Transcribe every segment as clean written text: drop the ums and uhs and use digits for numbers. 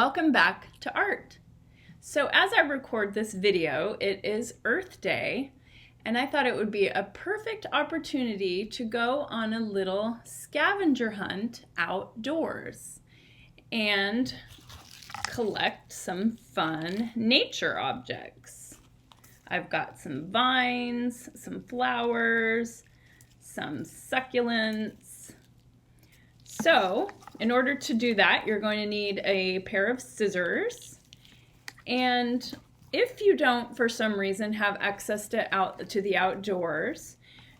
Welcome back to art. So as I record this video, it is Earth Day, and I thought it would be a perfect opportunity to go on a little scavenger hunt outdoors and collect some fun nature objects. I've got some vines, some flowers, some succulents. So, in order to do that, you're going to need a pair of scissors. And if you don't, for some reason, have access to the outdoors,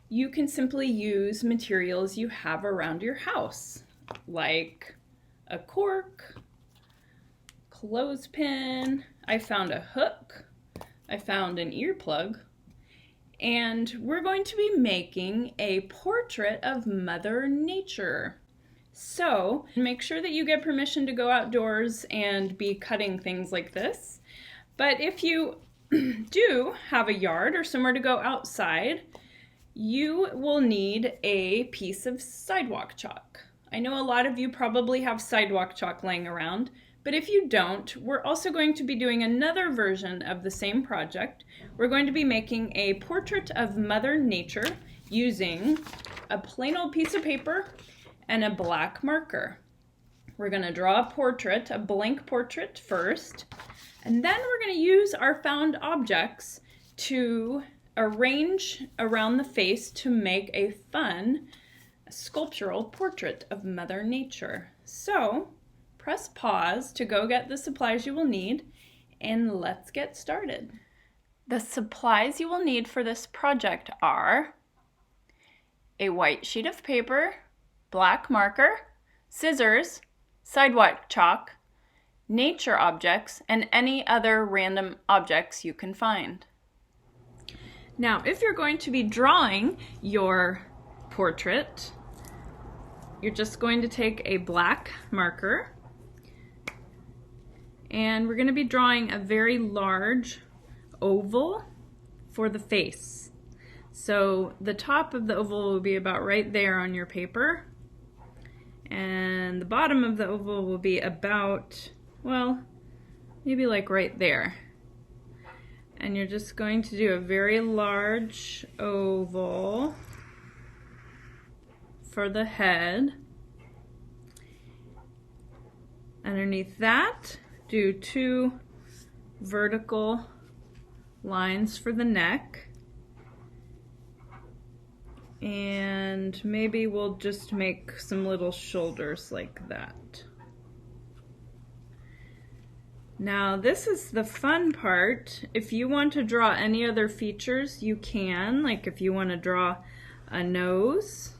you can simply use materials you have around your house, like a cork, clothespin. I found a hook. I found an earplug. And we're going to be making a portrait of Mother Nature. So make sure that you get permission to go outdoors and be cutting things like this. But if you do have a yard or somewhere to go outside, you will need a piece of sidewalk chalk. I know a lot of you probably have sidewalk chalk laying around, but if you don't, we're also going to be doing another version of the same project. We're going to be making a portrait of Mother Nature using a plain old piece of paper and a black marker. We're going to draw a portrait, a blank portrait first, and then we're going to use our found objects to arrange around the face to make a fun sculptural portrait of Mother Nature. So, press pause to go get the supplies you will need, and let's get started. The supplies you will need for this project are a white sheet of paper, black marker, scissors, sidewalk chalk, nature objects, and any other random objects you can find. Now, if you're going to be drawing your portrait, you're just going to take a black marker, and we're going to be drawing a very large oval for the face. So the top of the oval will be about right there on your paper, and the bottom of the oval will be about, well, maybe like right there. And you're just going to do a very large oval for the head. Underneath that, do 2 vertical lines for the neck. And maybe we'll just make some little shoulders like that. Now this is the fun part. If you want to draw any other features, you can, like if you want to draw a nose.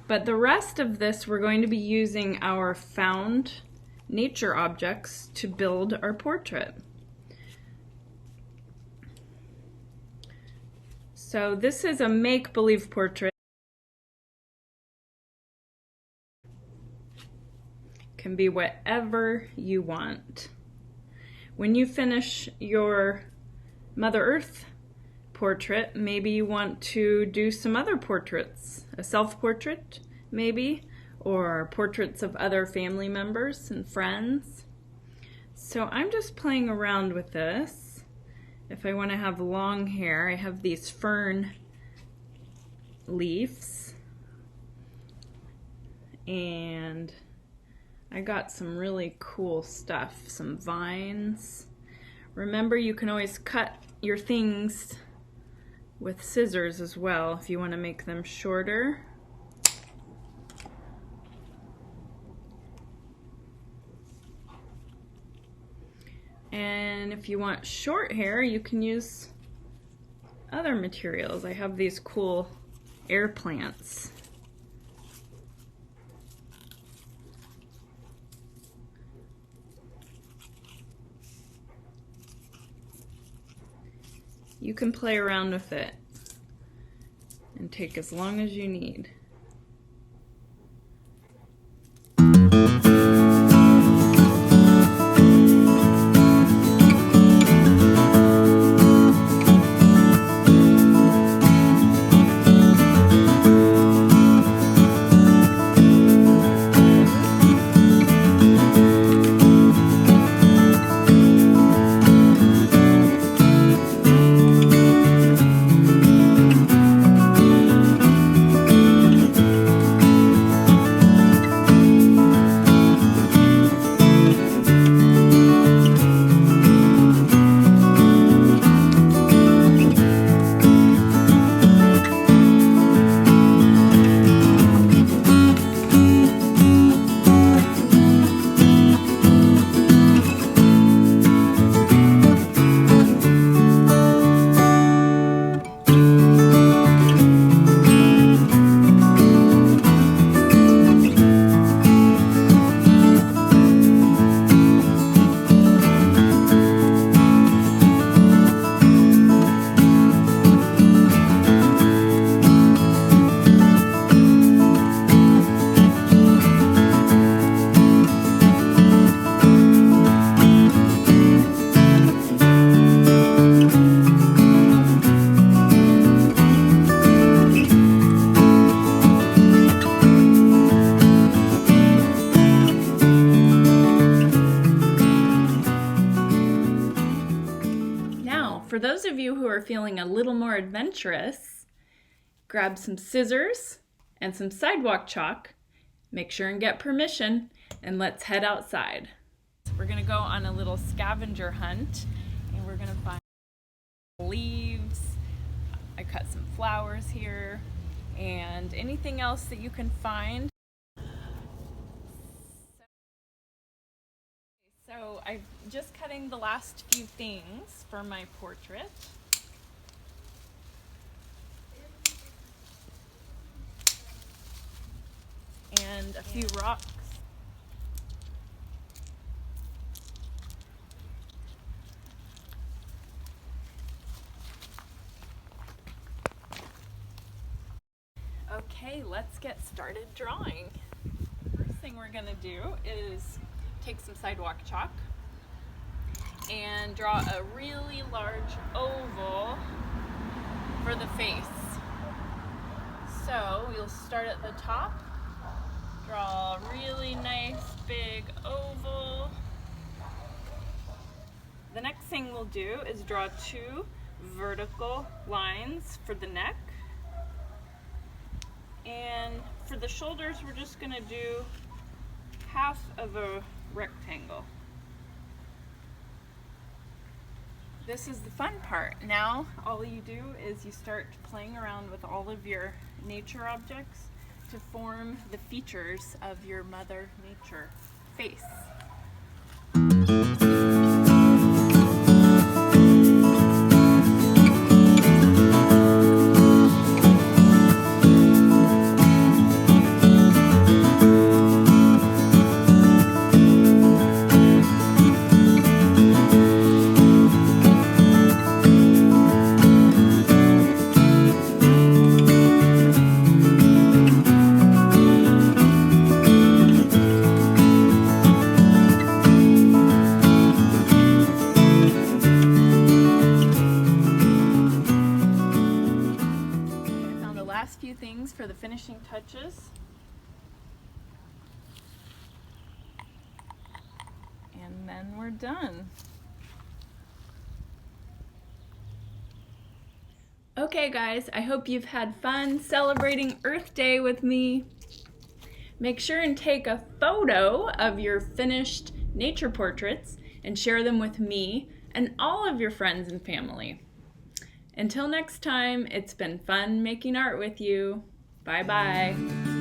But the rest of this, we're going to be using our found nature objects to build our portrait. So this is a make-believe portrait. Can be whatever you want. When you finish your Mother Earth portrait, maybe you want to do some other portraits. A self-portrait, maybe, or portraits of other family members and friends. So I'm just playing around with this. If I want to have long hair, I have these fern leaves, and I got some really cool stuff, some vines. Remember, you can always cut your things with scissors as well if you want to make them shorter. And if you want short hair, you can use other materials. I have these cool air plants. You can play around with it and take as long as you need. those of you who are feeling a little more adventurous, grab some scissors and some sidewalk chalk. Make sure and get permission, and let's head outside. We're gonna go on a little scavenger hunt, and we're gonna find leaves. I cut some flowers here, and anything else that you can find. So I'm just cutting the last few things for my portrait. And a few rocks. Okay, let's get started drawing. First thing we're gonna do is take some sidewalk chalk and draw a really large oval for the face. So we'll start at the top, draw a really nice big oval. The next thing we'll do is draw 2 vertical lines for the neck. And for the shoulders, we're just gonna do half of a rectangle. This is the fun part. Now, all you do is you start playing around with all of your nature objects to form the features of your Mother Nature face. Last few things for the finishing touches. And then we're done. Okay guys, I hope you've had fun celebrating Earth Day with me. Make sure and take a photo of your finished nature portraits and share them with me and all of your friends and family. Until next time, it's been fun making art with you. Bye-bye.